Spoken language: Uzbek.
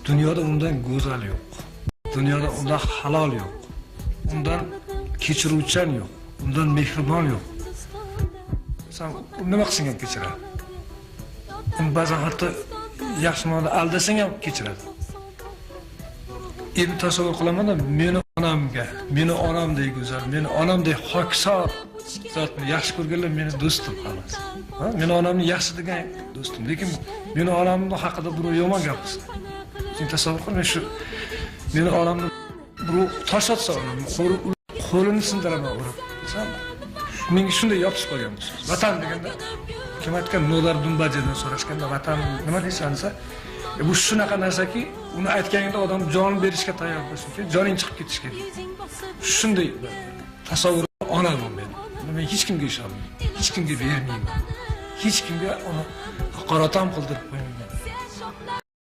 Dunyoda undan go'zal yo'q. Dunyoda undan halol yo'q. Undan kechiruvchan yo'q. Undan mehribon yo'q. Sen nima qilsang ham kechiradi. Ba'zan hatto yaxshi ma'noda aldasang ham kechiradi. Endi tasavvur qilaman-da, meni onamdek go'zal, meni onamdek hokisor zotni yaxshi ko'rganlar meni do'stim hammasi. Meni onamni yaxshi degan do'stim, lekin meni onamning haqida birov yomon gapirsa. Sen tasavvur qil, men shu meni onamni birov tosh otsa, qo'lini sindiraman urib. Menga shunday yopishib qolgan bu so'z. Vatan deganda kim aytgan No'lar Dumbajadan so'rashganda vatan nima deysan desa, bu shunaqa narsaki, uni aytganingda odam jon berishga tayyor bo'lsin, joning chiqib ketishi kerak. Shunday tasavvur onaman men. Men hech kimga ishonmayman, hech kimga bermayman. Hech kimga uni haqorat ham qildirib qo'ymayman.